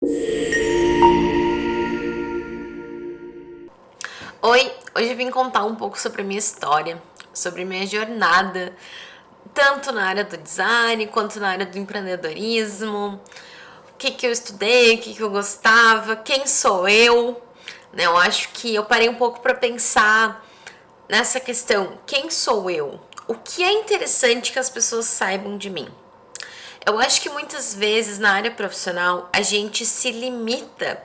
Oi, hoje eu vim contar um pouco sobre a minha história, sobre minha jornada, tanto na área do design quanto na área do empreendedorismo, o que eu estudei, o que eu gostava, quem sou eu, né? Eu acho que eu parei um pouco para pensar nessa questão, quem sou eu? O que é interessante que as pessoas saibam de mim? Eu acho que muitas vezes na área profissional a gente se limita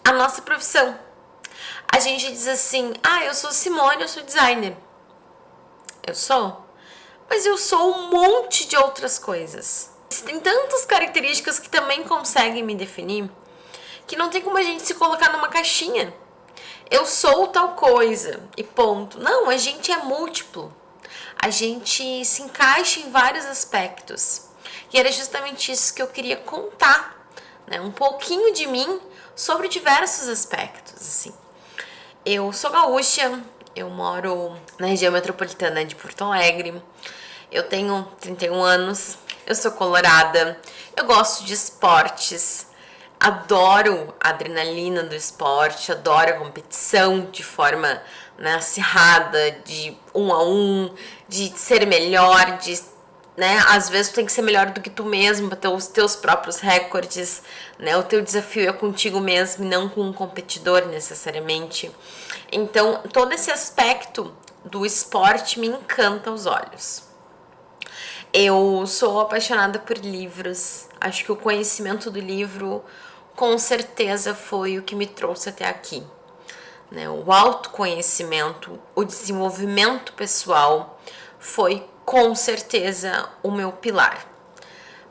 à nossa profissão. A gente diz assim, eu sou Simone, eu sou designer. Eu sou? Mas eu sou um monte de outras coisas. Tem tantas características que também conseguem me definir que não tem como a gente se colocar numa caixinha. Eu sou tal coisa e ponto. Não, a gente é múltiplo. A gente se encaixa em vários aspectos. E era justamente isso que eu queria contar, né? Um pouquinho de mim sobre diversos aspectos, assim. Eu sou gaúcha, eu moro na região metropolitana de Porto Alegre, eu tenho 31 anos, eu sou colorada, eu gosto de esportes, adoro a adrenalina do esporte, adoro a competição de forma, né, acirrada, de 1 a 1, de ser melhor, né, às vezes tu tem que ser melhor do que tu mesmo para ter os teus próprios recordes, né, o teu desafio é contigo mesmo e não com um competidor necessariamente. Então, todo esse aspecto do esporte me encanta aos olhos. Eu sou apaixonada por livros, acho que o conhecimento do livro com certeza foi o que me trouxe até aqui, né? O autoconhecimento, o desenvolvimento pessoal foi com certeza o meu pilar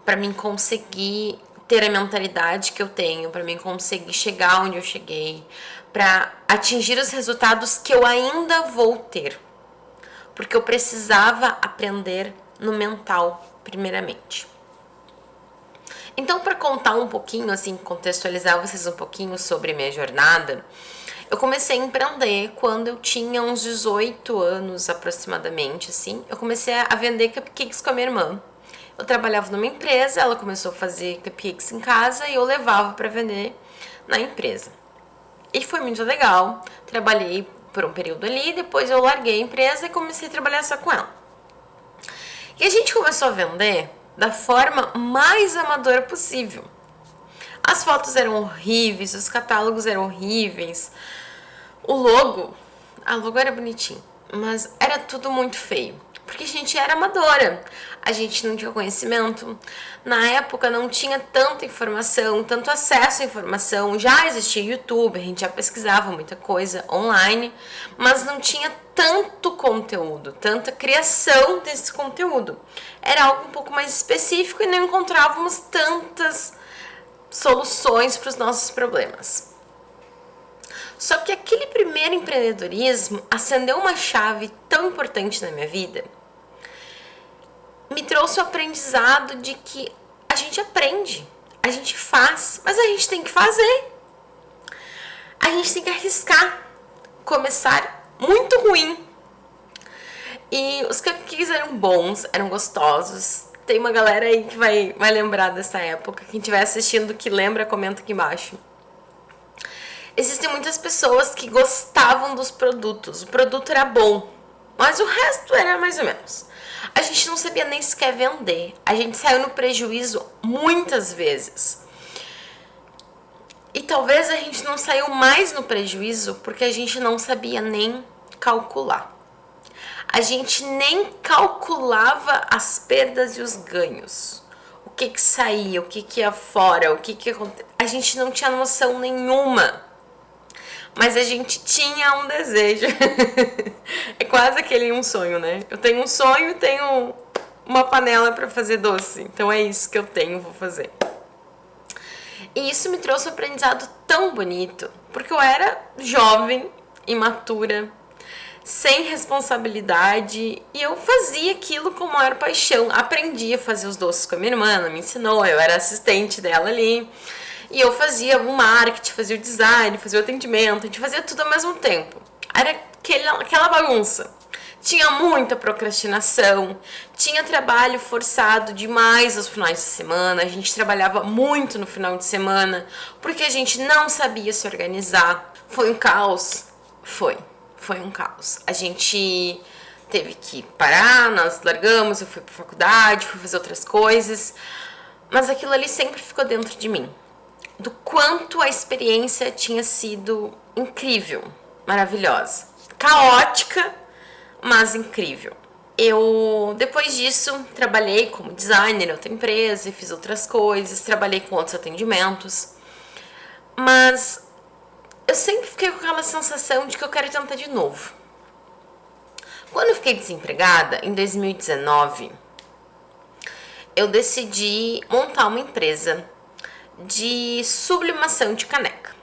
para mim conseguir ter a mentalidade que eu tenho, para mim conseguir chegar onde eu cheguei, para atingir os resultados que eu ainda vou ter, porque eu precisava aprender no mental primeiramente. Então, para contar um pouquinho, assim, contextualizar vocês um pouquinho sobre minha jornada, eu comecei a empreender quando eu tinha uns 18 anos aproximadamente, assim. Eu comecei a vender cupcakes com a minha irmã. Eu trabalhava numa empresa, ela começou a fazer cupcakes em casa e eu levava para vender na empresa. E foi muito legal. Trabalhei por um período ali, depois eu larguei a empresa e comecei a trabalhar só com ela. E a gente começou a vender da forma mais amadora possível. As fotos eram horríveis, os catálogos eram horríveis. A logo era bonitinho, mas era tudo muito feio. Porque a gente era amadora, a gente não tinha conhecimento. Na época não tinha tanta informação, tanto acesso à informação. Já existia YouTube, a gente já pesquisava muita coisa online, mas não tinha tanto conteúdo, tanta criação desse conteúdo. Era algo um pouco mais específico e não encontrávamos tantas soluções para os nossos problemas. Só que aquele primeiro empreendedorismo acendeu uma chave tão importante na minha vida, me trouxe o aprendizado de que a gente aprende, a gente faz, mas a gente tem que fazer. A gente tem que arriscar, começar muito ruim. E os cupcakes eram bons, eram gostosos. Tem uma galera aí que vai lembrar dessa época. Quem estiver assistindo que lembra, comenta aqui embaixo. Existem muitas pessoas que gostavam dos produtos. O produto era bom, mas o resto era mais ou menos. A gente não sabia nem sequer vender. A gente saiu no prejuízo muitas vezes. E talvez a gente não saiu mais no prejuízo porque a gente não sabia nem calcular. A gente nem calculava as perdas e os ganhos. O que saía, o que ia fora, o que acontecia. A gente não tinha noção nenhuma. Mas a gente tinha um desejo. É quase aquele um sonho, né? Eu tenho um sonho e tenho uma panela para fazer doce. Então é isso que eu tenho, vou fazer. E isso me trouxe um aprendizado tão bonito. Porque eu era jovem, imatura, sem responsabilidade. E eu fazia aquilo com maior paixão. Aprendi a fazer os doces com a minha irmã, ela me ensinou. Eu era assistente dela ali. E eu fazia o marketing, fazia o design, fazia o atendimento, a gente fazia tudo ao mesmo tempo. Era aquela bagunça. tinha muita procrastinação, tinha trabalho forçado demais aos finais de semana, a gente trabalhava muito no final de semana, porque a gente não sabia se organizar. Foi um caos? Foi um caos. A gente teve que parar, nós largamos, eu fui pra faculdade, fui fazer outras coisas, mas aquilo ali sempre ficou dentro de mim. Do quanto a experiência tinha sido incrível, maravilhosa, caótica, mas incrível. Eu, depois disso, trabalhei como designer em outra empresa e fiz outras coisas, trabalhei com outros atendimentos, mas eu sempre fiquei com aquela sensação de que eu quero tentar de novo. Quando eu fiquei desempregada, em 2019, eu decidi montar uma empresa de sublimação de caneca.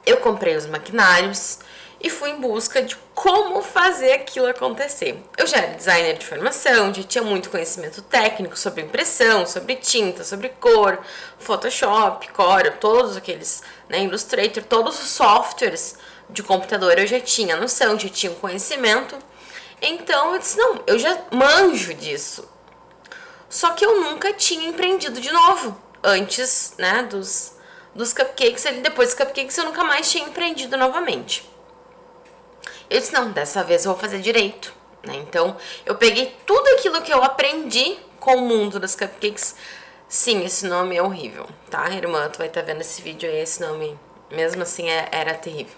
Eu comprei os maquinários e fui em busca de como fazer aquilo acontecer. Eu já era designer de formação, já tinha muito conhecimento técnico sobre impressão, sobre tinta, sobre cor, Photoshop, Corel, todos aqueles, Illustrator, todos os softwares de computador eu já tinha noção, já tinha conhecimento. Então eu disse, não, eu já manjo disso. Só que eu nunca tinha empreendido de novo. Antes, dos cupcakes, depois dos cupcakes eu nunca mais tinha empreendido novamente. Eu disse, não, dessa vez eu vou fazer direito, Então, eu peguei tudo aquilo que eu aprendi com o mundo dos cupcakes. Sim, esse nome é horrível, tá, irmã? Tu vai estar vendo esse vídeo aí, esse nome, mesmo assim, era terrível.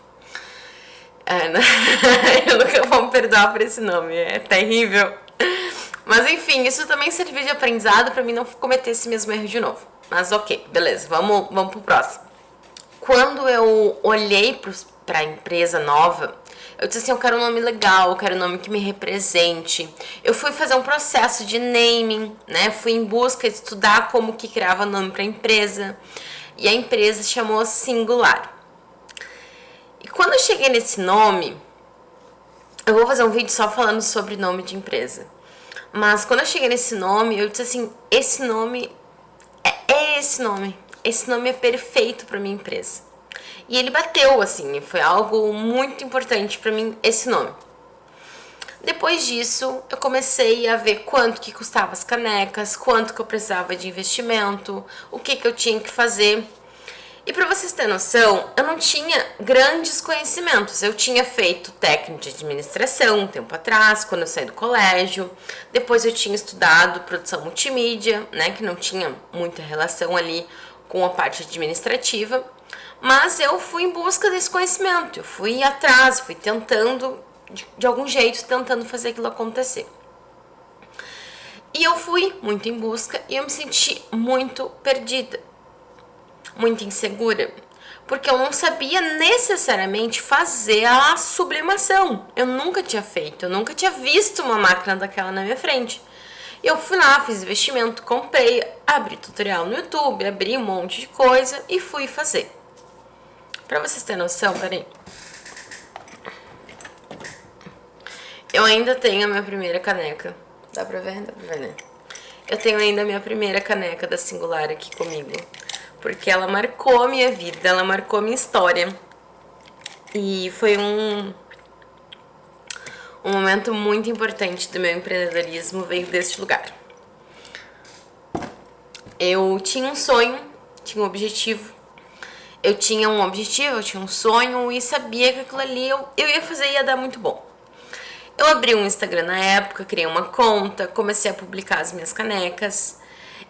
Eu nunca vou me perdoar por esse nome, é terrível. Mas enfim, isso também serviu de aprendizado pra mim não cometer esse mesmo erro de novo. Mas ok, beleza, vamos pro próximo. Quando eu olhei pra empresa nova, eu disse assim, eu quero um nome legal, eu quero um nome que me represente. Eu fui fazer um processo de naming, Fui em busca de estudar como que criava nome pra empresa. E a empresa chamou Singular. E quando eu cheguei nesse nome, eu vou fazer um vídeo só falando sobre nome de empresa. Mas quando eu cheguei nesse nome, eu disse assim, esse nome é esse nome. Esse nome é perfeito para minha empresa. E ele bateu, assim, foi algo muito importante para mim, esse nome. Depois disso, eu comecei a ver quanto que custava as canecas, quanto que eu precisava de investimento, o que eu tinha que fazer. E para vocês terem noção, eu não tinha grandes conhecimentos. Eu tinha feito técnico de administração um tempo atrás, quando eu saí do colégio. Depois eu tinha estudado produção multimídia, que não tinha muita relação ali com a parte administrativa. Mas eu fui em busca desse conhecimento. Eu fui atrás, fui tentando, de algum jeito, tentando fazer aquilo acontecer. E eu fui muito em busca e eu me senti muito perdida. Muito insegura, porque eu não sabia necessariamente fazer a sublimação. Eu nunca tinha feito, eu nunca tinha visto uma máquina daquela na minha frente. Eu fui lá, fiz investimento, comprei, abri tutorial no YouTube, abri um monte de coisa e fui fazer. Pra vocês terem noção, peraí. Eu ainda tenho a minha primeira caneca. Dá pra ver? Dá pra ver, né? Eu tenho ainda a minha primeira caneca da Singular aqui comigo. Porque ela marcou a minha vida, ela marcou a minha história. E foi um momento muito importante do meu empreendedorismo, veio deste lugar. Eu tinha um sonho, tinha um objetivo. Eu tinha um sonho e sabia que aquilo ali eu ia fazer e ia dar muito bom. Eu abri um Instagram na época, criei uma conta, comecei a publicar as minhas canecas.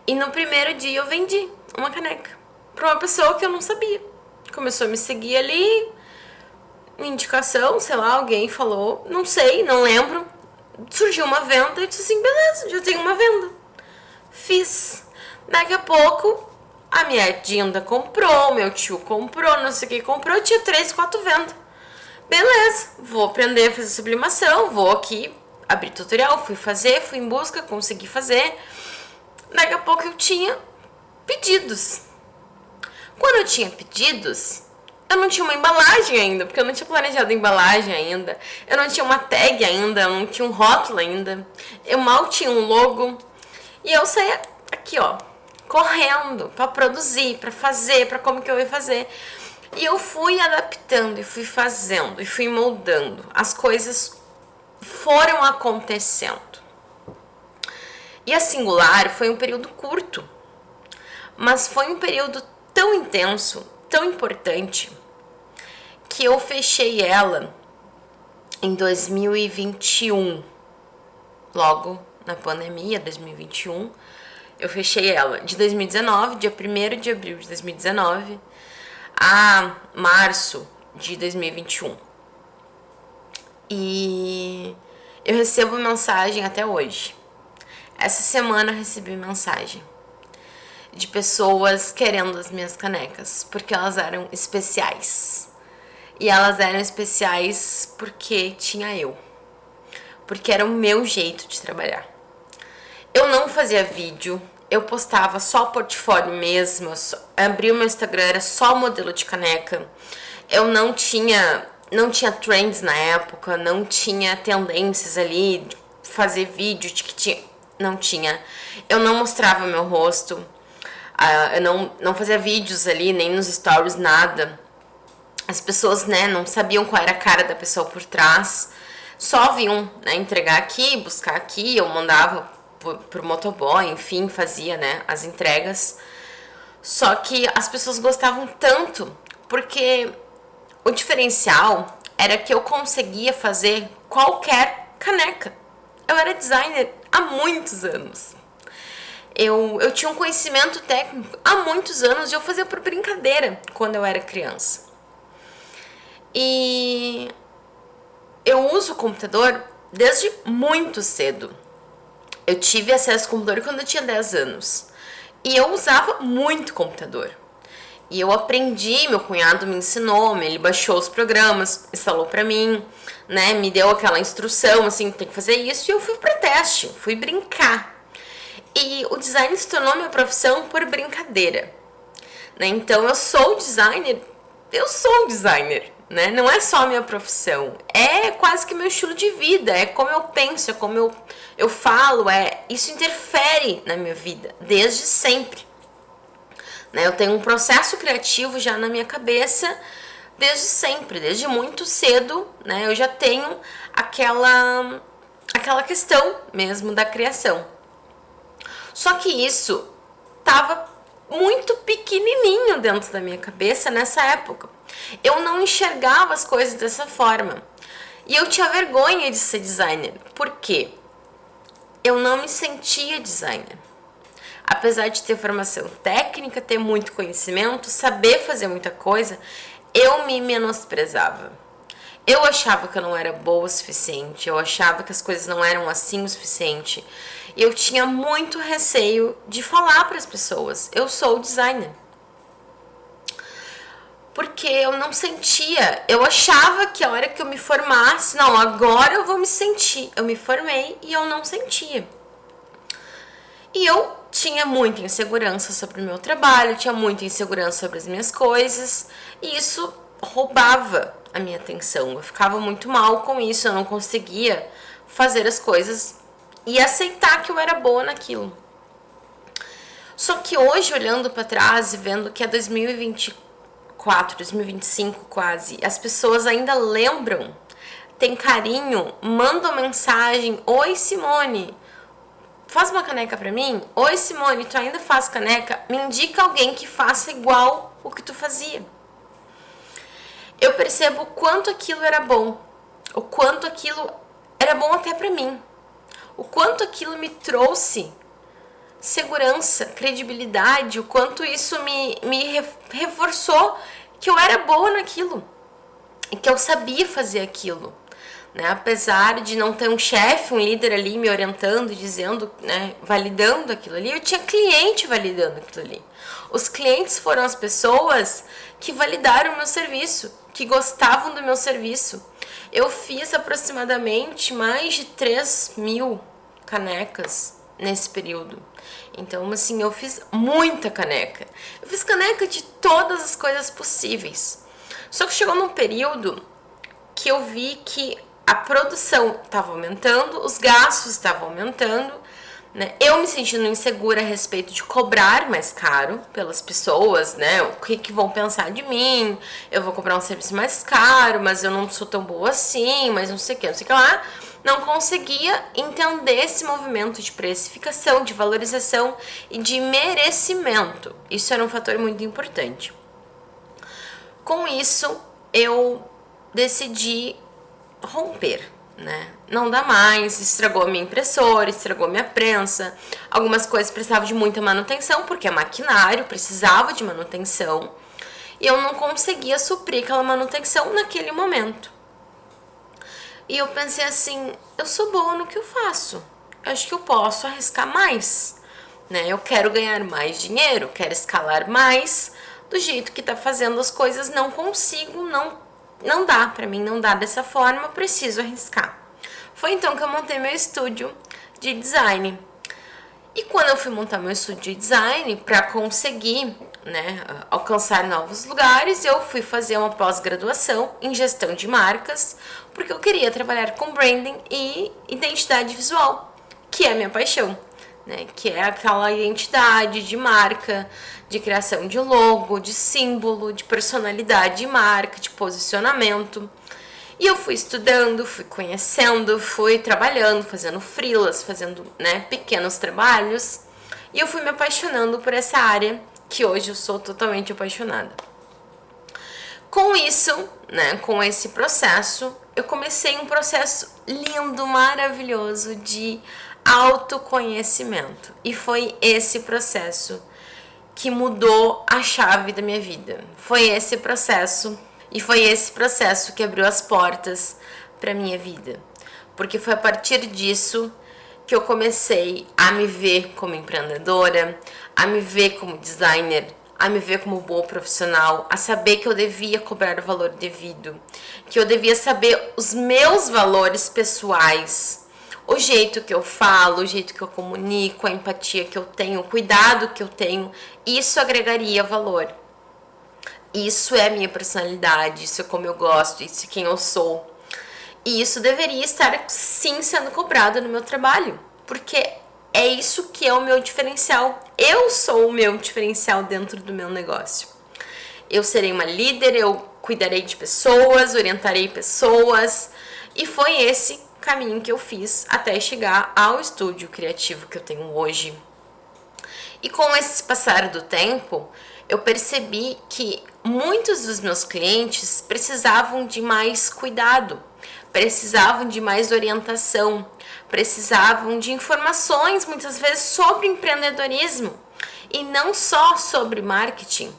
E no primeiro dia eu vendi uma caneca pra uma pessoa que eu não sabia. Começou a me seguir ali, indicação, sei lá, alguém falou, não sei, não lembro. Surgiu uma venda e disse assim, beleza, já tenho uma venda. Fiz. Daqui a pouco, a minha Dinda comprou, meu tio comprou, não sei o que comprou, tinha 3, 4 vendas. Beleza, vou aprender a fazer sublimação, vou aqui abrir tutorial, fui em busca, consegui fazer. Daqui a pouco eu tinha pedidos. Quando eu tinha pedidos, eu não tinha uma embalagem ainda, porque eu não tinha planejado a embalagem ainda. Eu não tinha uma tag ainda, eu não tinha um rótulo ainda. Eu mal tinha um logo. E eu saía aqui, ó, correndo pra produzir, pra fazer, pra como que eu ia fazer. E eu fui adaptando, e fui fazendo, e fui moldando as coisas foram acontecendo. E a Singular foi um período curto, mas foi um período tão intenso, tão importante, que eu fechei ela em 2021, logo na pandemia, 2021, eu fechei ela de 2019, dia 1º de abril de 2019 a março de 2021. E eu recebo mensagem até hoje. Essa semana eu recebi mensagem de pessoas querendo as minhas canecas, porque elas eram especiais. E elas eram especiais porque tinha eu. Porque era o meu jeito de trabalhar. Eu não fazia vídeo, eu postava só portfólio mesmo, abri o meu Instagram, era só modelo de caneca. Eu não tinha trends na época, não tinha tendências ali de fazer vídeo de que tinha, não tinha. Eu não mostrava meu rosto, eu não fazia vídeos ali, nem nos stories, nada. As pessoas, né, não sabiam qual era a cara da pessoa por trás. Só vinham, né, entregar aqui, buscar aqui, eu mandava pro motoboy, enfim, fazia, né, as entregas. Só que as pessoas gostavam tanto, porque o diferencial era que eu conseguia fazer qualquer caneca. Eu era designer há muitos anos. Eu tinha um conhecimento técnico há muitos anos e eu fazia por brincadeira quando eu era criança. E eu uso o computador desde muito cedo. Eu tive acesso ao computador quando eu tinha 10 anos. E eu usava muito computador. E eu aprendi, meu cunhado me ensinou, ele baixou os programas, instalou pra mim, né? Me deu aquela instrução, assim, tem que fazer isso. E eu fui pro teste, fui brincar. E o design se tornou minha profissão por brincadeira, né? Então eu sou designer, né? Não é só a minha profissão, é quase que meu estilo de vida, é como eu penso, é como eu falo, isso interfere na minha vida desde sempre, né? Eu tenho um processo criativo já na minha cabeça desde sempre, desde muito cedo, né? Eu já tenho aquela questão mesmo da criação. Só que isso tava muito pequenininho dentro da minha cabeça nessa época. Eu não enxergava as coisas dessa forma. E eu tinha vergonha de ser designer. Por quê? Eu não me sentia designer. Apesar de ter formação técnica, ter muito conhecimento, saber fazer muita coisa, eu me menosprezava. Eu achava que eu não era boa o suficiente, eu achava que as coisas não eram assim o suficiente. Eu tinha muito receio de falar para as pessoas, eu sou designer. Porque eu não sentia, eu achava que a hora que eu me formasse, não, agora eu vou me sentir. Eu me formei e eu não sentia. E eu tinha muita insegurança sobre o meu trabalho, tinha muita insegurança sobre as minhas coisas, e isso roubava a minha atenção. Eu ficava muito mal com isso, eu não conseguia fazer as coisas e aceitar que eu era boa naquilo. Só que hoje, olhando para trás e vendo que é 2024, 2025 quase, as pessoas ainda lembram, têm carinho, mandam mensagem: oi, Simone, faz uma caneca pra mim? Oi, Simone, tu ainda faz caneca? Me indica alguém que faça igual o que tu fazia. Eu percebo o quanto aquilo era bom, o quanto aquilo era bom até pra mim, o quanto aquilo me trouxe segurança, credibilidade, o quanto isso me reforçou que eu era boa naquilo e que eu sabia fazer aquilo. Né? Apesar de não ter um chefe, um líder ali me orientando, dizendo, né, validando aquilo ali, eu tinha cliente validando aquilo ali. Os clientes foram as pessoas que validaram o meu serviço, que gostavam do meu serviço. Eu fiz aproximadamente mais de 3.000 canecas nesse período. Então, assim, eu fiz muita caneca. Eu fiz caneca de todas as coisas possíveis. Só que chegou num período que eu vi que a produção estava aumentando, os gastos estavam aumentando, né? Eu me sentindo insegura a respeito de cobrar mais caro pelas pessoas, né? O que vão pensar de mim? Eu vou cobrar um serviço mais caro, mas eu não sou tão boa assim, mas não sei o que lá. não conseguia entender esse movimento de precificação, de valorização e de merecimento. Isso era um fator muito importante. Com isso, eu decidi romper, né? Não dá mais, estragou a minha impressora, estragou a minha prensa. Algumas coisas precisavam de muita manutenção, porque é maquinário, precisava de manutenção. E eu não conseguia suprir aquela manutenção naquele momento. E eu pensei assim, eu sou boa no que eu faço. Eu acho que eu posso arriscar mais, né? Eu quero ganhar mais dinheiro, quero escalar mais. Do jeito que tá fazendo as coisas, não consigo, não dá pra mim, não dá dessa forma, eu preciso arriscar. Foi então que eu montei meu estúdio de design. E quando eu fui montar meu estúdio de design, para conseguir, né, alcançar novos lugares, eu fui fazer uma pós-graduação em gestão de marcas, porque eu queria trabalhar com branding e identidade visual, que é a minha paixão, né, que é aquela identidade de marca, de criação de logo, de símbolo, de personalidade de marca, de posicionamento. E eu fui estudando, fui conhecendo, fui trabalhando, fazendo freelas, fazendo, né, pequenos trabalhos. E eu fui me apaixonando por essa área, que hoje eu sou totalmente apaixonada. Com isso, né, com esse processo, eu comecei um processo lindo, maravilhoso de autoconhecimento. E foi esse processo que mudou a chave da minha vida. Foi esse processo que abriu as portas para minha vida. Porque foi a partir disso que eu comecei a me ver como empreendedora, a me ver como designer, a me ver como boa profissional, a saber que eu devia cobrar o valor devido, que eu devia saber os meus valores pessoais, o jeito que eu falo, o jeito que eu comunico, a empatia que eu tenho, o cuidado que eu tenho, isso agregaria valor. Isso é a minha personalidade, isso é como eu gosto, isso é quem eu sou. E isso deveria estar, sim, sendo cobrado no meu trabalho, porque é isso que é o meu diferencial. Eu sou o meu diferencial dentro do meu negócio. Eu serei uma líder, eu cuidarei de pessoas, orientarei pessoas, e foi esse caminho que eu fiz até chegar ao estúdio criativo que eu tenho hoje. E com esse passar do tempo, eu percebi que muitos dos meus clientes precisavam de mais cuidado, precisavam de mais orientação, precisavam de informações, muitas vezes, sobre empreendedorismo e não só sobre marketing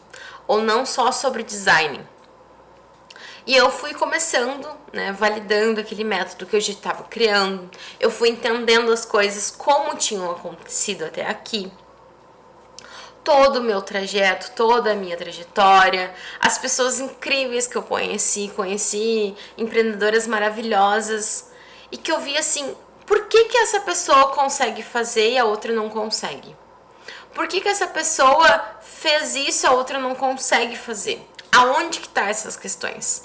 ou não só sobre design. E eu fui começando, né, validando aquele método que eu já estava criando, eu fui entendendo as coisas como tinham acontecido até aqui. Todo o meu trajeto, toda a minha trajetória, as pessoas incríveis que eu conheci empreendedoras maravilhosas e que eu vi assim, por que essa pessoa consegue fazer e a outra não consegue? Por que essa pessoa fez isso e a outra não consegue fazer? Aonde que tá essas questões?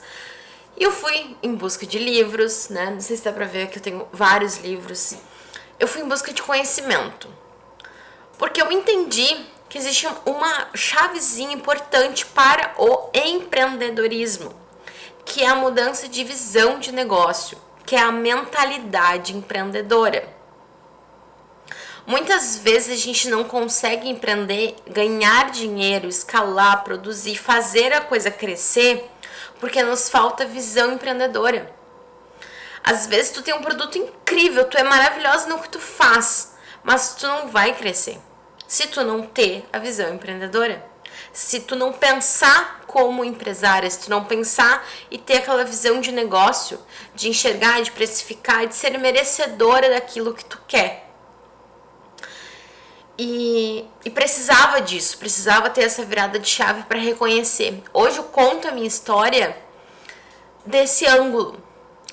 E eu fui em busca de livros, né? Não sei se dá pra ver que eu tenho vários livros. Eu fui em busca de conhecimento. Porque eu entendi que existe uma chavezinha importante para o empreendedorismo, que é a mudança de visão de negócio, que é a mentalidade empreendedora. Muitas vezes a gente não consegue empreender, ganhar dinheiro, escalar, produzir, fazer a coisa crescer, porque nos falta visão empreendedora. Às vezes tu tem um produto incrível, tu é maravilhosa no que tu faz, mas tu não vai crescer se tu não ter a visão empreendedora. Se tu não pensar como empresária, se tu não pensar e ter aquela visão de negócio, de enxergar, de precificar, de ser merecedora daquilo que tu quer. E precisava disso, precisava ter essa virada de chave para reconhecer. Hoje eu conto a minha história desse ângulo,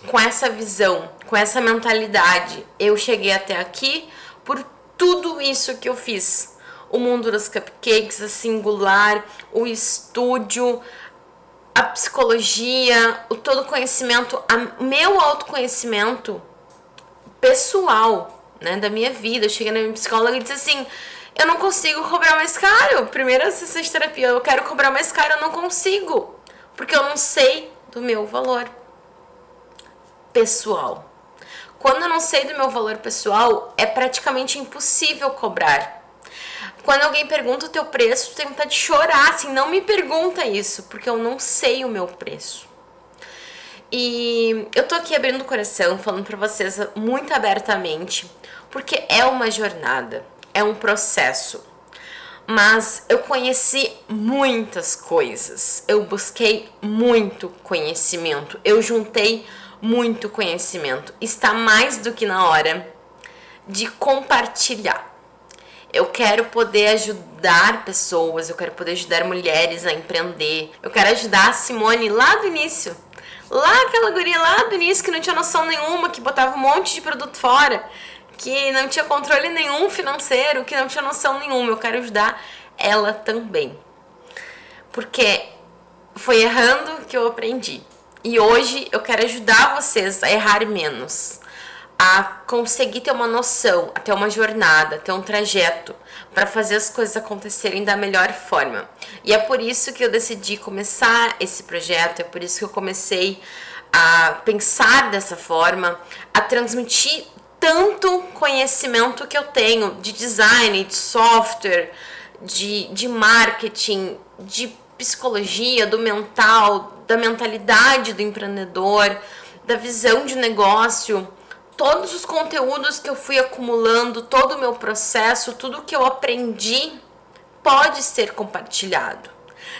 com essa visão, com essa mentalidade. Eu cheguei até aqui por tudo isso que eu fiz. O mundo dos cupcakes, a singular, o estúdio, a psicologia, o todo conhecimento, meu autoconhecimento pessoal, né, da minha vida. Eu cheguei na minha psicóloga e disse assim, eu não consigo cobrar mais caro. Primeira sessão de terapia, eu quero cobrar mais caro, eu não consigo. Porque eu não sei do meu valor pessoal. Quando eu não sei do meu valor pessoal, é praticamente impossível cobrar. Quando alguém pergunta o teu preço, tu tem vontade de chorar, assim, não me pergunta isso, porque eu não sei o meu preço. E eu tô aqui abrindo o coração, falando pra vocês muito abertamente, porque é uma jornada, é um processo. Mas eu conheci muitas coisas, eu busquei muito conhecimento, eu juntei muito conhecimento. Está mais do que na hora de compartilhar. Eu quero poder ajudar pessoas, eu quero poder ajudar mulheres a empreender. Eu quero ajudar a Simone lá do início. Lá aquela guria lá do início que não tinha noção nenhuma, que botava um monte de produto fora, que não tinha controle nenhum financeiro, que não tinha noção nenhuma. Eu quero ajudar ela também. Porque foi errando que eu aprendi. E hoje eu quero ajudar vocês a errar menos, a conseguir ter uma noção, a ter uma jornada, a ter um trajeto para fazer as coisas acontecerem da melhor forma. E é por isso que eu decidi começar esse projeto, é por isso que eu comecei a pensar dessa forma, a transmitir tanto conhecimento que eu tenho de design, de software, de marketing, de psicologia, do mental, da mentalidade do empreendedor, da visão de negócio, todos os conteúdos que eu fui acumulando, todo o meu processo, tudo que eu aprendi pode ser compartilhado.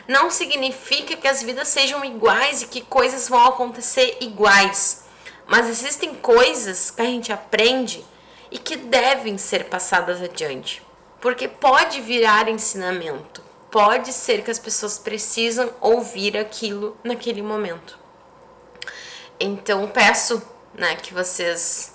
Não significa que as vidas sejam iguais e que coisas vão acontecer iguais, mas existem coisas que a gente aprende e que devem ser passadas adiante, porque pode virar ensinamento, pode ser que as pessoas precisam ouvir aquilo naquele momento. Então peço, né, que vocês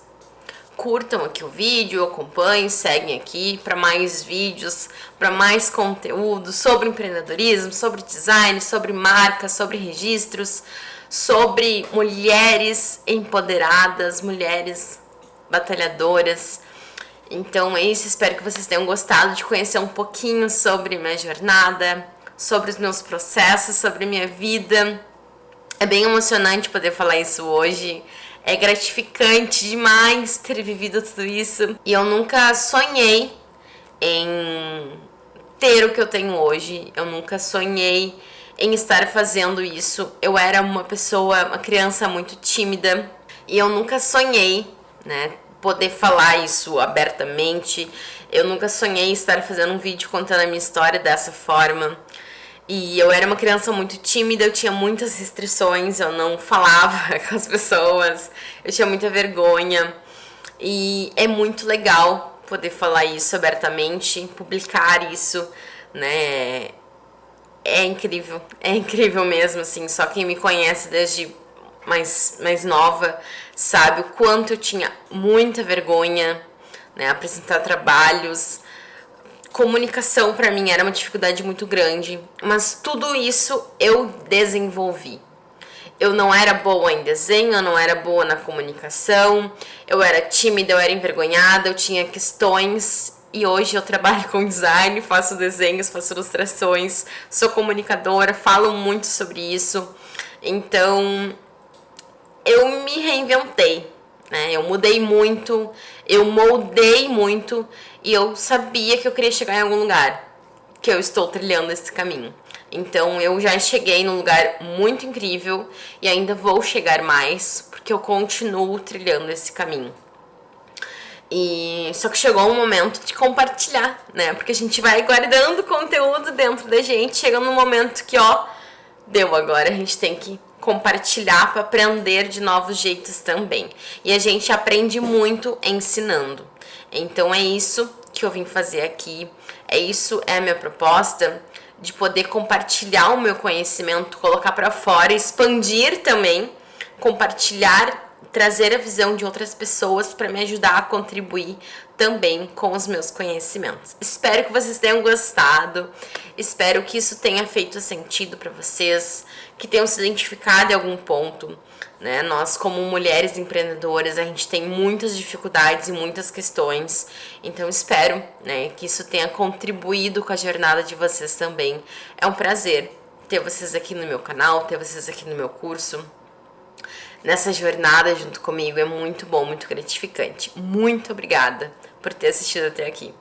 curtam aqui o vídeo, acompanhem, seguem aqui para mais vídeos, para mais conteúdo sobre empreendedorismo, sobre design, sobre marcas, sobre registros, sobre mulheres empoderadas, mulheres batalhadoras. Então é isso, espero que vocês tenham gostado de conhecer um pouquinho sobre minha jornada, sobre os meus processos, sobre minha vida. É bem emocionante poder falar isso hoje. É gratificante demais ter vivido tudo isso. E eu nunca sonhei em ter o que eu tenho hoje. Eu nunca sonhei em estar fazendo isso. Eu era uma criança muito tímida. E eu nunca sonhei, né, poder falar isso abertamente. Eu nunca sonhei em estar fazendo um vídeo contando a minha história dessa forma. E eu era uma criança muito tímida, eu tinha muitas restrições, eu não falava com as pessoas, eu tinha muita vergonha. E é muito legal poder falar isso abertamente, publicar isso, né? É incrível mesmo, assim. Só quem me conhece desde mais nova sabe o quanto eu tinha muita vergonha, né? Apresentar trabalhos. Comunicação para mim era uma dificuldade muito grande, mas tudo isso eu desenvolvi. Eu não era boa em desenho, eu não era boa na comunicação, eu era tímida, eu era envergonhada, eu tinha questões e hoje eu trabalho com design, faço desenhos, faço ilustrações, sou comunicadora, falo muito sobre isso. Então, eu me reinventei, né? Eu mudei muito, eu moldei muito e eu sabia que eu queria chegar em algum lugar, que eu estou trilhando esse caminho. Então eu já cheguei num lugar muito incrível e ainda vou chegar mais, porque eu continuo trilhando esse caminho. E só que chegou um momento de compartilhar, né? Porque a gente vai guardando conteúdo dentro da gente, chega num momento que, ó, deu agora, a gente tem que compartilhar para aprender de novos jeitos também. E a gente aprende muito ensinando. Então é isso que eu vim fazer aqui. É a minha proposta de poder compartilhar o meu conhecimento, colocar para fora, expandir também, compartilhar, trazer a visão de outras pessoas para me ajudar a contribuir também com os meus conhecimentos. Espero que vocês tenham gostado, espero que isso tenha feito sentido para vocês, que tenham se identificado em algum ponto, né? Nós, como mulheres empreendedoras, a gente tem muitas dificuldades e muitas questões, então espero, né, que isso tenha contribuído com a jornada de vocês também. É um prazer ter vocês aqui no meu canal, ter vocês aqui no meu curso. nessa jornada junto comigo. É muito bom, muito gratificante. Muito obrigada por ter assistido até aqui.